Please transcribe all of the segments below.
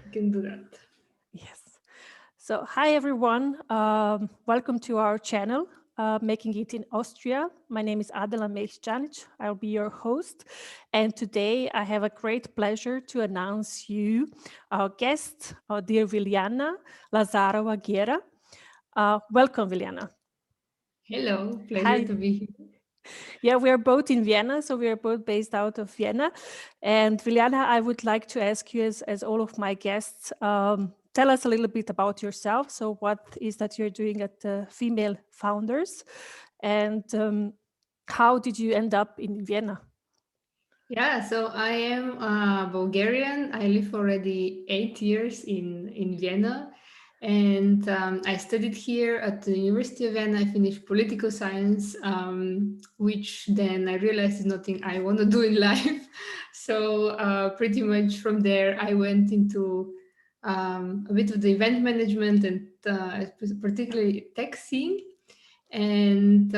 You can do that. Yes. So, hi everyone. Welcome to our channel, Making It in Austria. My name is Adela Mejcanic. I'll be your host. And today I have a great pleasure to announce you our guest, our dear Vilyana Lazarova-Guerra. Welcome, Vilyana. Hello, pleasure Hi. to be here. Yeah, we are both in Vienna, so we are both based out of Vienna. And Vilyana, I would like to ask you, as all of my guests, tell us a little bit about yourself. So, what is that you're doing at Female Founders, and how did you end up in Vienna? Yeah, so I am Bulgarian. I live already 8 years in Vienna. And I studied here at the University of Vienna. I finished political science, which then I realized is nothing I want to do in life. So pretty much from there, I went into a bit of the event management and particularly tech scene. And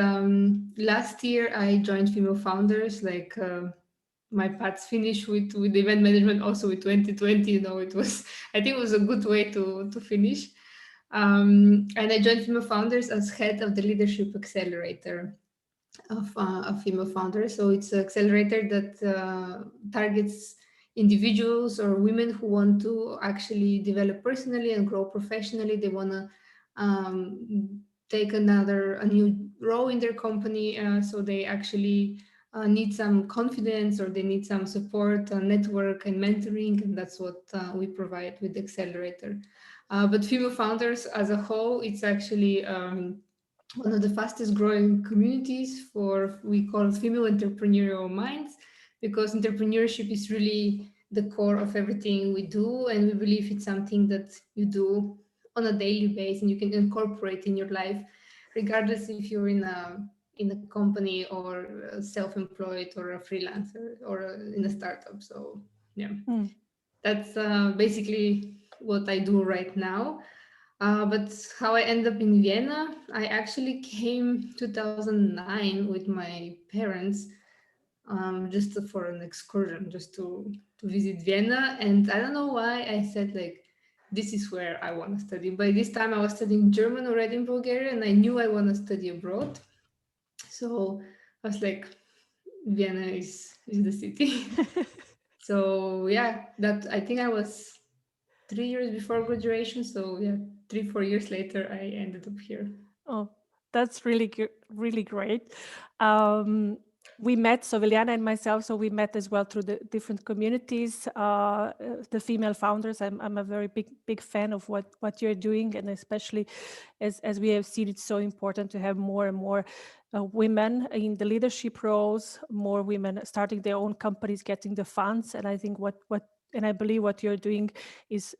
last year, I joined Female Founders, my paths finished with event management, also with 2020. It was, I think it was a good way to finish. And I joined Female Founders as head of the Leadership Accelerator of Female Founders. So it's an accelerator that targets individuals or women who want to actually develop personally and grow professionally. They want to take a new role in their company. So they actually need some confidence, or they need some support, network and mentoring, and that's what we provide with the accelerator. But Female Founders as a whole, it's actually one of the fastest growing communities for, we call Female Entrepreneurial Minds, because entrepreneurship is really the core of everything we do, and we believe it's something that you do on a daily basis and you can incorporate in your life, regardless if you're in a company or self-employed or a freelancer or in a startup. So yeah, Mm. that's basically what I do right now. But how I end up in Vienna, I actually came 2009 with my parents, just for an excursion, just to visit Vienna. And I don't know why I said, like, this is where I want to study. By this time, I was studying German already in Bulgaria, and I knew I want to study abroad. So I was like, Vienna is the city. So yeah, that, I think I was 3 years before graduation. So yeah, 4 years later, I ended up here. Oh, that's really great. Um, we met, so Vilyana and myself, so we met as well through the different communities, the female founders. I'm a very big fan of what you're doing, and especially as we have seen, it's so important to have more and more women in the leadership roles, more women starting their own companies, getting the funds. And I think and I believe what you're doing is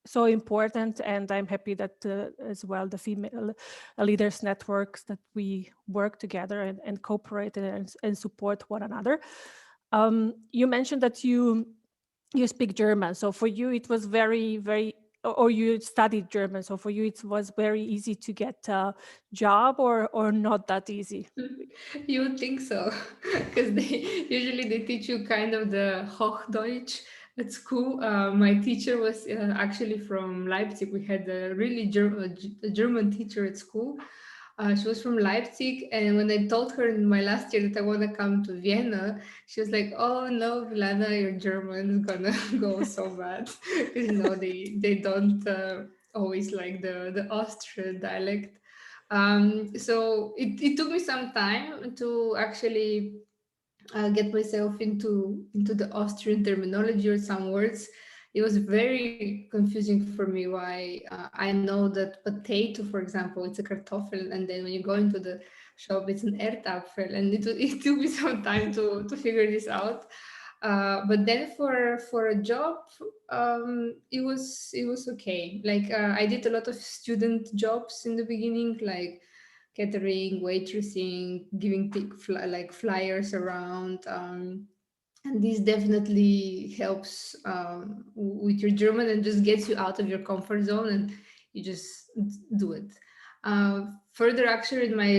so important, and I'm happy that as well the female leaders networks that we work together and cooperate and support one another. You mentioned that you speak German, so for you it was very, or you studied German, so for you it was very easy to get a job, or not that easy. You would think so, because they teach you kind of the Hochdeutsch at school. My teacher was actually from Leipzig. We had a really a German teacher at school. She was from Leipzig, and when I told her in my last year that I want to come to Vienna, she was like, "Oh no, Vilyana, your German is gonna go so bad." Because they don't always like the Austrian dialect. So it took me some time to actually get myself into the Austrian terminology or some words. It was very confusing for me why I know that potato, for example, it's a kartoffel, and then when you go into the shop, it's an Erdapfel, and it took me some time to figure this out. But then for a job, it was okay. Like I did a lot of student jobs in the beginning, like catering, waitressing, giving like flyers around. And this definitely helps with your German and just gets you out of your comfort zone, and you just do it. Further, actually, in my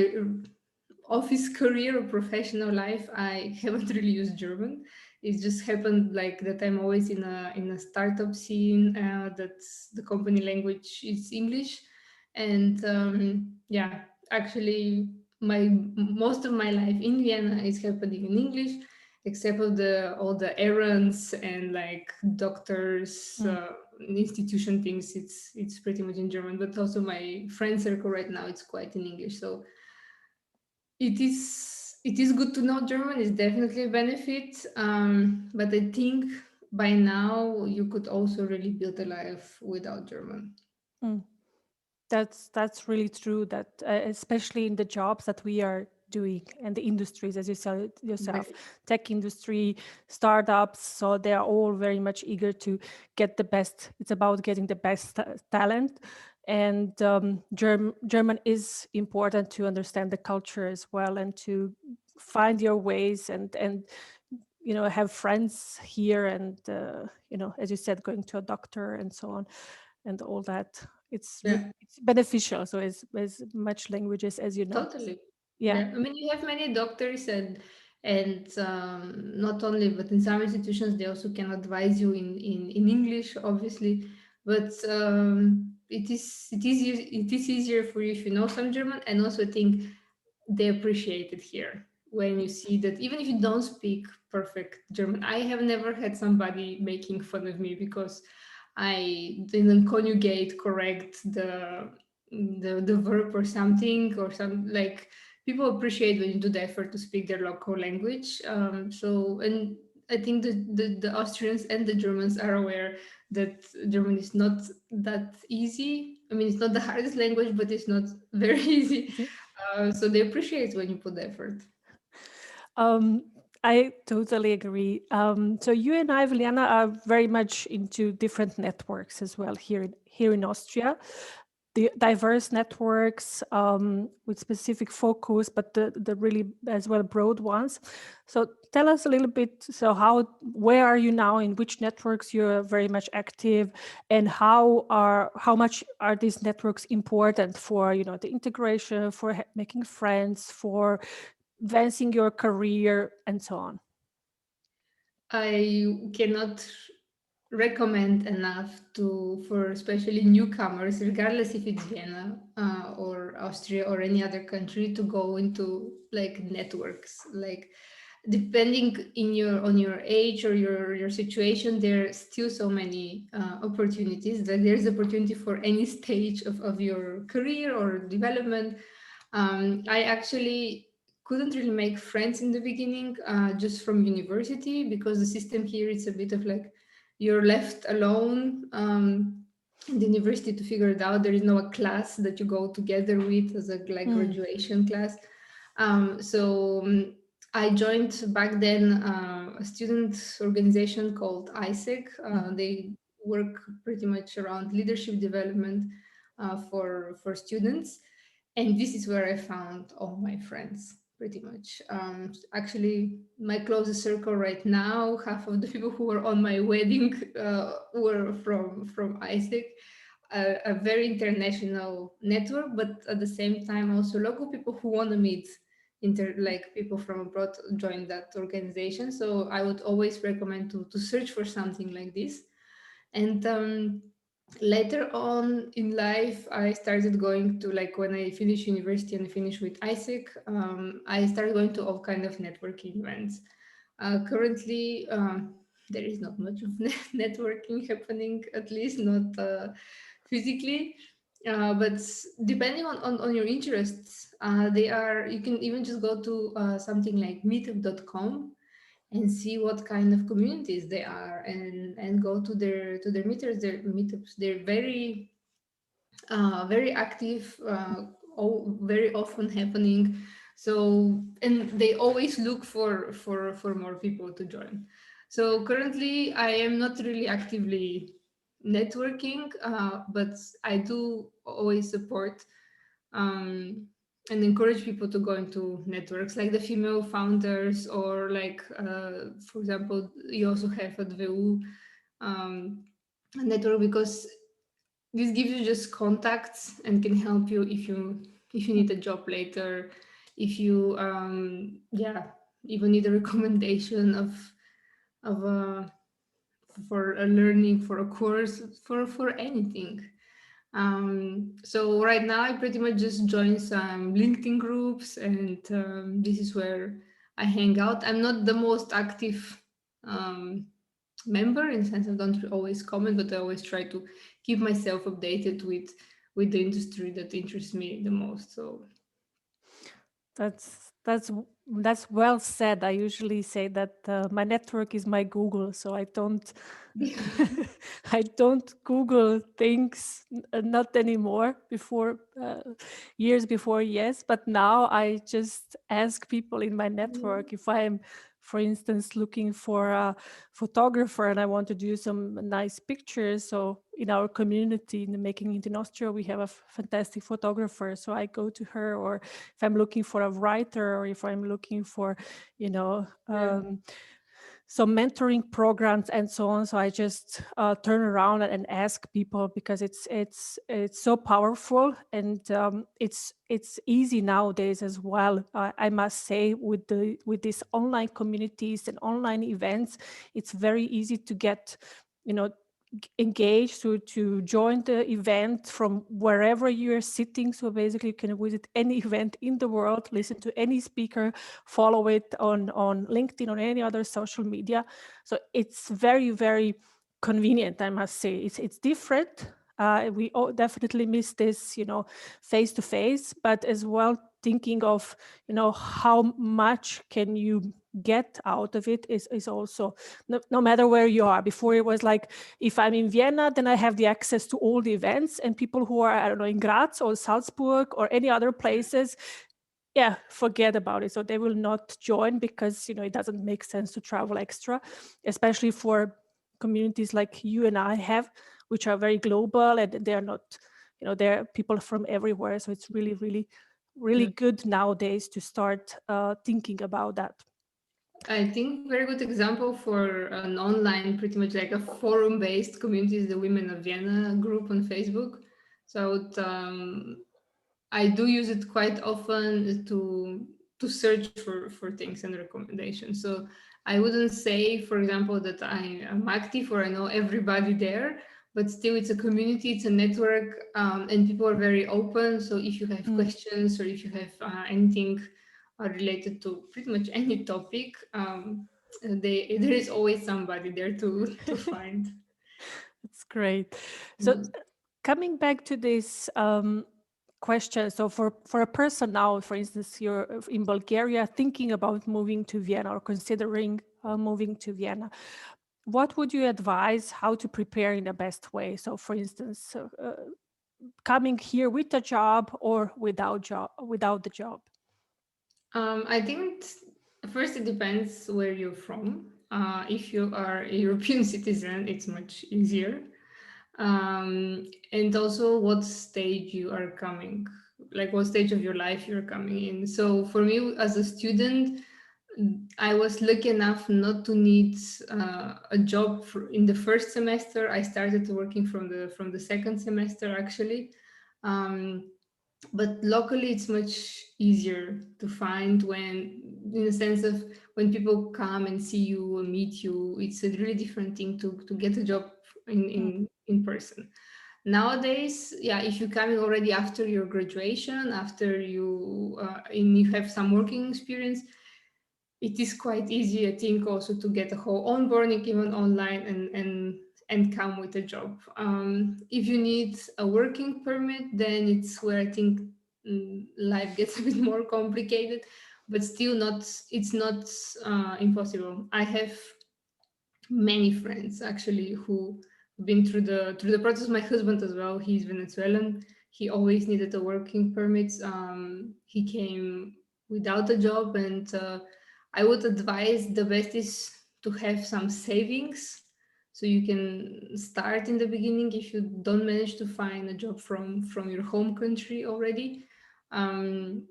office career or professional life, I haven't really used German. It just happened like that I'm always in a startup scene, that's the company language is English. And yeah, actually my most of my life in Vienna is happening in English, except for the all the errands and like doctors, Mm, institution things. It's pretty much in German, but also my friend circle right now it's quite in English. So it is good to know German. It's definitely a benefit. But I think by now you could also really build a life without German. mm. That's really true. That especially in the jobs that we are doing and the industries, as you said yourself, Right. tech industry, startups. So they are all very much eager to get the best. It's about getting the best talent, and German is important to understand the culture as well and to find your ways and have friends here and as you said, going to a doctor and so on and all that. Yeah. It's beneficial. So as much languages as you know. Totally. Yeah. Yeah. I mean, you have many doctors and not only, but in some institutions they also can advise you in English, obviously. But it is easier for you if you know some German, and also I think they appreciate it here when you see that even if you don't speak perfect German. I have never had somebody making fun of me because I didn't conjugate correct the verb or something or some like people appreciate when you do the effort to speak their local language. So and I think the Austrians and the Germans are aware that German is not that easy. I mean, it's not the hardest language, but it's not very easy. So they appreciate when you put the effort. Um, I totally agree. So you and I, Vilyana, are very much into different networks as well here in Austria. The diverse networks with specific focus, but the really as well broad ones. So tell us a little bit. So where are you now? In which networks you're very much active, and how much are these networks important for the integration, for making friends, for advancing your career and so on? I cannot recommend enough for especially newcomers, regardless if it's Vienna or Austria or any other country, to go into like networks. Like depending on your age or your situation, there are still so many opportunities. That there's opportunity for any stage of your career or development. I actually couldn't really make friends in the beginning, just from university, because the system here is a bit of like you're left alone in the university to figure it out. There is no class that you go together with as a like Mm, graduation class. So I joined back then a student organization called ISEC. mm, They work pretty much around leadership development for students, and this is where I found all my friends pretty much. Actually, my closest circle right now, half of the people who were on my wedding were from ISEC, a very international network, but at the same time also local people who want to meet like people from abroad join that organization. So I would always recommend to search for something like this. And later on in life, I started going to, like, when I finished university and I finished with ISEC, I started going to all kind of networking events. Currently, there is not much of networking happening, at least not physically. But depending on your interests, you can even just go to something like meetup.com and see what kind of communities they are, and go to their meetups. They're very active, very often happening. So, and they always look for more people to join. So currently I am not really actively networking, but I do always support um, and encourage people to go into networks like the female founders, or like, for example, you also have at VU a network, because this gives you just contacts and can help you if you mm, need a job later, if you yeah, even need a recommendation of for a learning, for a course, for anything. So right now I pretty much just join some LinkedIn groups, and this is where I hang out. I'm not the most active um, member in the sense I don't always comment, but I always try to keep myself updated with the industry that interests me the most. So That's well said. I usually say that my network is my Google, so I don't I don't Google things, not anymore. Before years before, yes, but now I just ask people in my network if I'm, for instance, looking for a photographer and I want to do some nice pictures. So in our community in the Making It in Austria, we have a fantastic photographer. So I go to her, or if I'm looking for a writer, or if I'm looking for, you know, yeah. some mentoring programs and so on. So I just turn around and ask people, because it's so powerful, and it's easy nowadays as well. I must say, with these online communities and online events, it's very easy to get, you know, engaged, to join the event from wherever you're sitting. So basically you can visit any event in the world, listen to any speaker, follow it on LinkedIn, on any other social media. So it's very, very convenient, I must say. It's different. We all definitely miss this, you know, face to face, but as well thinking of, you know, how much can you get out of it is also, no matter where you are. Before it was like, if I'm in Vienna, then I have the access to all the events, and people who are, I don't know, in Graz or Salzburg or any other places, yeah, forget about it. So they will not join, because, you know, it doesn't make sense to travel extra, especially for communities like you and I have, which are very global, and they're not, you know, they're people from everywhere. So it's really, really, really good nowadays to start thinking about that. I think very good example for an online, pretty much like a forum-based community is the Women of Vienna group on Facebook. So I do use it quite often to search for things and recommendations. So I wouldn't say, for example, that I am active or I know everybody there, but still it's a community, it's a network, and people are very open. So if you have questions or if you have anything related to pretty much any topic, there is always somebody there to find. It's great. So Mm. coming back to this question, so for a person now, for instance, you're in Bulgaria thinking about moving to Vienna, or considering moving to Vienna, what would you advise how to prepare in the best way? So for instance, coming here with a job or without the job. I think first it depends where you're from. If you are a European citizen, it's much easier. And also what stage you are coming, like what stage of your life you're coming in. So for me as a student, I was lucky enough not to need a job in the first semester. I started working from the second semester actually. Um, but locally it's much easier to find, when in the sense of when people come and see you and meet you, it's a really different thing to get a job in person nowadays. Yeah, if you're coming already after your graduation, after you and you have some working experience, it is quite easy, I think, also to get a whole onboarding even online and come with a job. If you need a working permit, then it's where I think life gets a bit more complicated, but still not. It's not impossible. I have many friends actually who have been through the process. My husband as well. He's Venezuelan. He always needed a working permit. He came without a job, and I would advise the best is to have some savings so you can start in the beginning if you don't manage to find a job from your home country already. Um,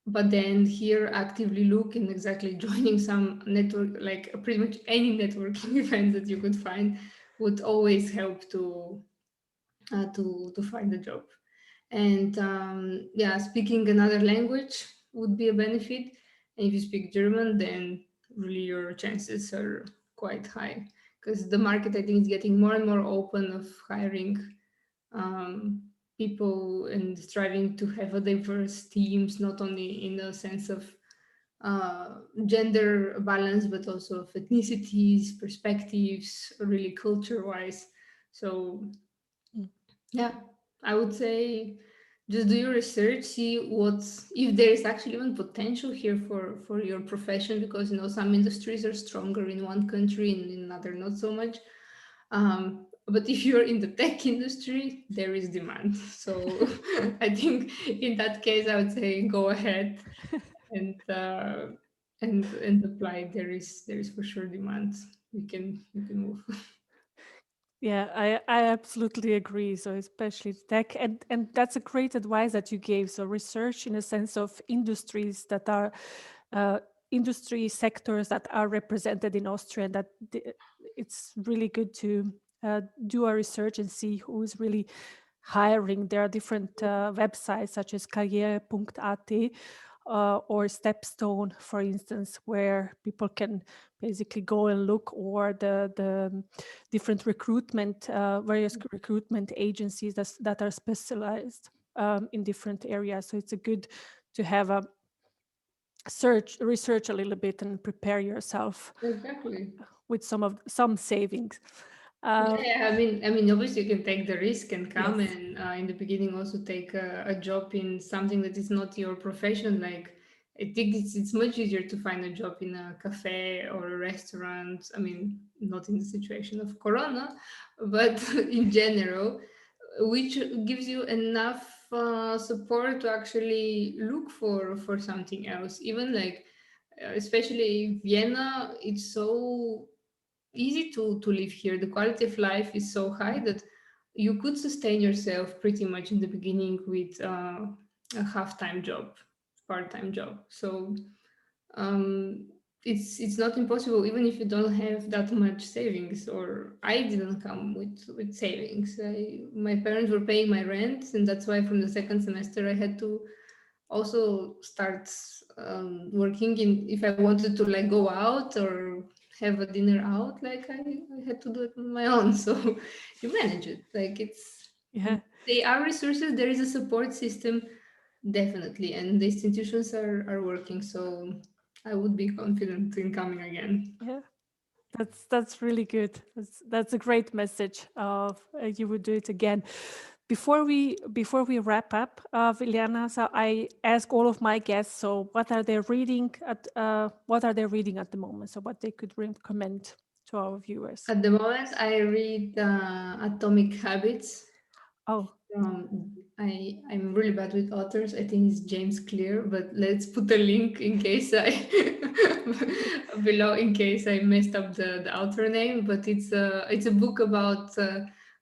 but then here actively look and exactly joining some network, like pretty much any networking event that you could find would always help to find a job. And yeah, speaking another language would be a benefit. And if you speak German, then really your chances are quite high, because the market, I think, is getting more and more open of hiring um, people and striving to have a diverse teams, not only in the sense of gender balance, but also of ethnicities, perspectives, really culture wise. So Mm. yeah, I would say just do your research, see what's if there is actually even potential here for your profession, because some industries are stronger in one country and in another not so much. But if you're in the tech industry, there is demand. So I think in that case, I would say go ahead and apply. There is for sure demand. You can move. Yeah, I absolutely agree. So especially tech, and that's a great advice that you gave. So research in a sense of industries that are uh, industry sectors that are represented in Austria, and that it's really good to do a research and see who is really hiring. There are different websites such as karriere.at or Stepstone, for instance, where people can basically go and look, or the different recruitment, various recruitment agencies that are specialized in different areas. So it's a good to have a research a little bit and prepare yourself Exactly. with some savings. Yeah, Uh, yeah, I mean, obviously you can take the risk and come yes. and in the beginning also take a job in something that is not your profession. Like I think it's much easier to find a job in a cafe or a restaurant. I mean, not in the situation of Corona, but in general, which gives you enough support to actually look for something else. Even like, especially Vienna, it's so easy to live here. The quality of life is so high that you could sustain yourself pretty much in the beginning with a half-time job, part-time job. So um, it's not impossible, even if you don't have that much savings. Or I didn't come with savings. My parents were paying my rent, and that's why from the second semester I had to also start working in if I wanted to like go out or have a dinner out, like I had to do it on my own. So you manage it. Like Yeah. they are resources, there is a support system, definitely, and the institutions are working. So I would be confident in coming again. Yeah. That's really good. That's a great message. Of you would do it again. Before we wrap up, Vilyana, so I ask all of my guests. So what are they reading at the moment? So what they could recommend to our viewers. At the moment I read Atomic Habits. Oh, I'm really bad with authors. I think it's James Clear, but let's put a link in case I below in case I messed up the author name. But it's a book about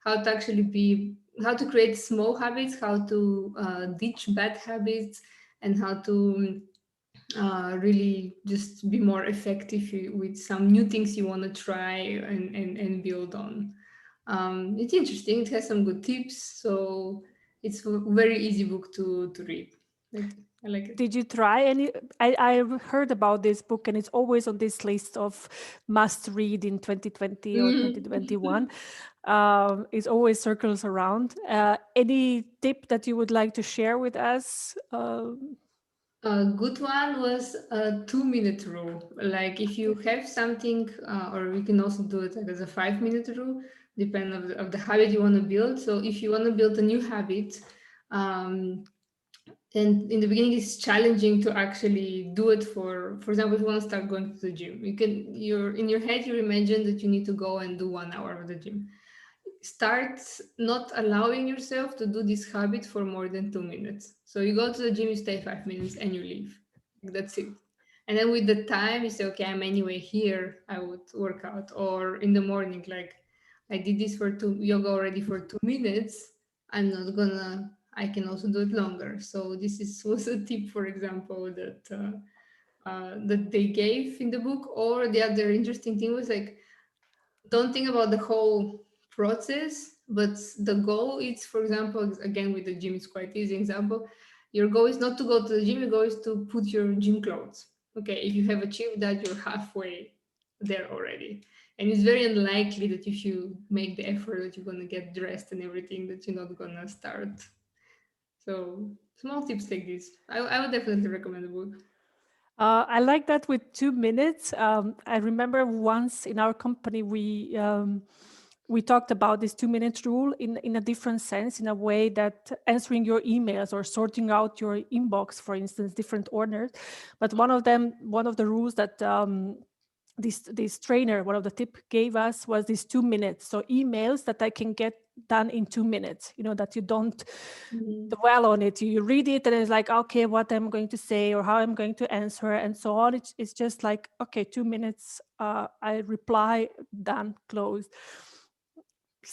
how to actually be how to create small habits, how to ditch bad habits, and how to really just be more effective with some new things you want to try and build on. It's interesting. It has some good tips, so it's a very easy book to read. Like I like it. did you try any? I heard about this book, and it's always on this list of must read in 2020 or Mm. 2021. It always circles around. Any tip that you would like to share with us? A good one was a 2 minute rule. Like if you Okay. have something, or you can also do it like as a 5 minute rule, depending of the habit you want to build. So if you want to build a new habit, um, and in the beginning it's challenging to actually do it. For example, if you want to start going to the gym, you're in your head you imagine that you need to go and do 1 hour of the gym. Start not allowing yourself to do this habit for more than 2 minutes. So you go to the gym, you stay 5 minutes, and you leave. That's it. And then with the time, you say, okay, I'm anyway here. I would work out. Or in the morning, like I did this for yoga already for 2 minutes. I'm not gonna. I can also do it longer. So this was a tip, for example, that they gave in the book. Or the other interesting thing was like, don't think about the whole process, but the goal is, for example, again with the gym, it's quite easy example. Your goal is not to go to the gym, your goal is to put your gym clothes. Okay, if you have achieved that, you're halfway there already. And it's very unlikely that if you make the effort that you're gonna get dressed and everything, that you're not gonna start. So small tips like this, I would definitely recommend the book. I like that with 2 minutes. I remember once in our company we talked about this 2 minute rule in a different sense, in a way that answering your emails or sorting out your inbox, for instance, different orders. But one of the rules that this trainer, one of the tip gave us was these 2 minutes. So emails that I can get done in 2 minutes, that you don't Mhm. dwell on it. You read it and it's like, okay, what I'm going to say or how I'm going to answer and so on. It's just like, okay, 2 minutes, I reply, done, closed.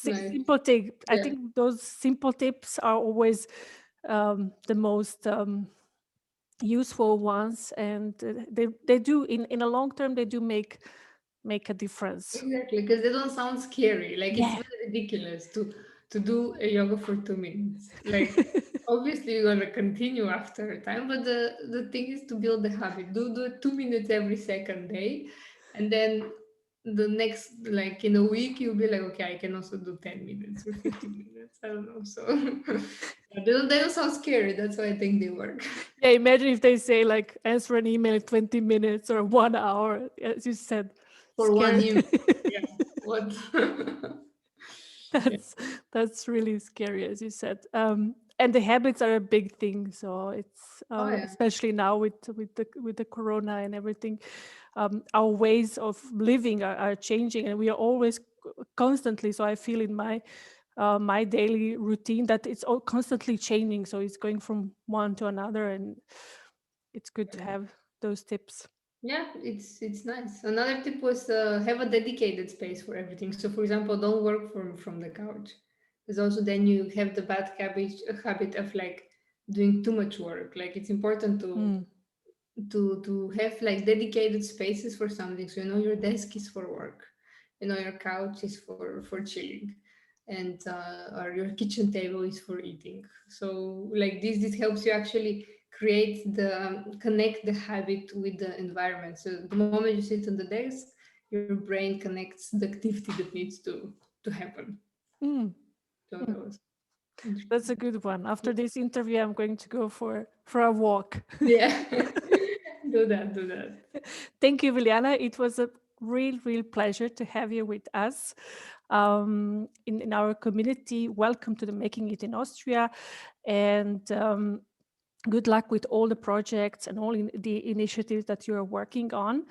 Nice. Simple tip. I Yeah, think those simple tips are always the most useful ones, and they do in a long term, they do make a difference. exactly. Because they don't sound scary. Like it's Yeah. really ridiculous to do a yoga for 2 minutes. Like obviously you're gonna continue after a time, but the thing is to build the habit. Do it 2 minutes every second day, and then the next, like in a week, you'll be like, okay, I can also do 10 minutes or 15 minutes. I don't know. So yeah, they don't sound scary. That's why I think they work. Yeah, imagine if they say like answer an email in 20 minutes or 1 hour, as you said. For one Scary. email. Yeah. What? Yeah. that's that's really scary, as you said. And the habits are a big thing, so it's Oh yeah. especially now with the corona and everything. Our ways of living are changing, and we are always constantly, so I feel in my daily routine that it's all constantly changing, so it's going from one to another, and it's good to have those tips. Yeah, it's nice. Another tip was have a dedicated space for everything. So, for example, don't work from the couch, because also then you have the bad habit of like doing too much work. Like it's important to Mm. to have like dedicated spaces for something. So your desk is for work, your couch is for chilling, and or your kitchen table is for eating. So like this helps you actually create connect the habit with the environment. So the moment you sit on the desk, your brain connects the activity that needs to happen. Mm. So that Mm. was That's interesting. a good one. After this interview, I'm going to go for a walk. Yeah. Do that. Thank you, Vilyana. It was a real pleasure to have you with us in our community. Welcome to the Making It in Austria, and good luck with all the projects and all the initiatives that you are working on.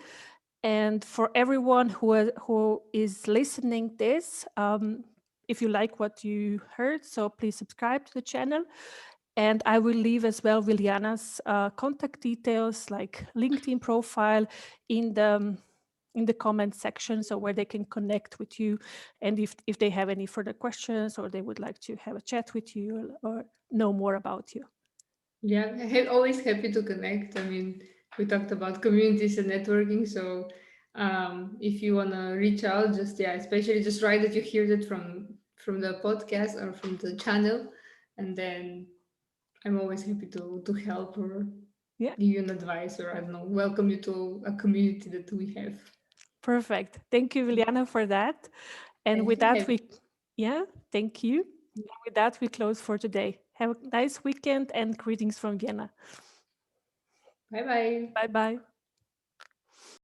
And for everyone who is listening this, if you like what you heard, so please subscribe to the channel. And I will leave as well Vilyana's contact details, like LinkedIn profile, in the comment section, so where they can connect with you, and if they have any further questions or they would like to have a chat with you or know more about you. Yeah, always happy to connect. I mean, we talked about communities and networking, so if you wanna reach out, just yeah, especially just write that you heard it from the podcast or from the channel, and then I'm always happy to help or Yeah, give you an advice or I don't know, welcome you to a community that we have. perfect. Thank you, Vilyana, for that. And Thank with you. that, yeah, thank you. And with that, we close for today. Have a nice weekend and greetings from Vienna. Bye bye. Bye bye.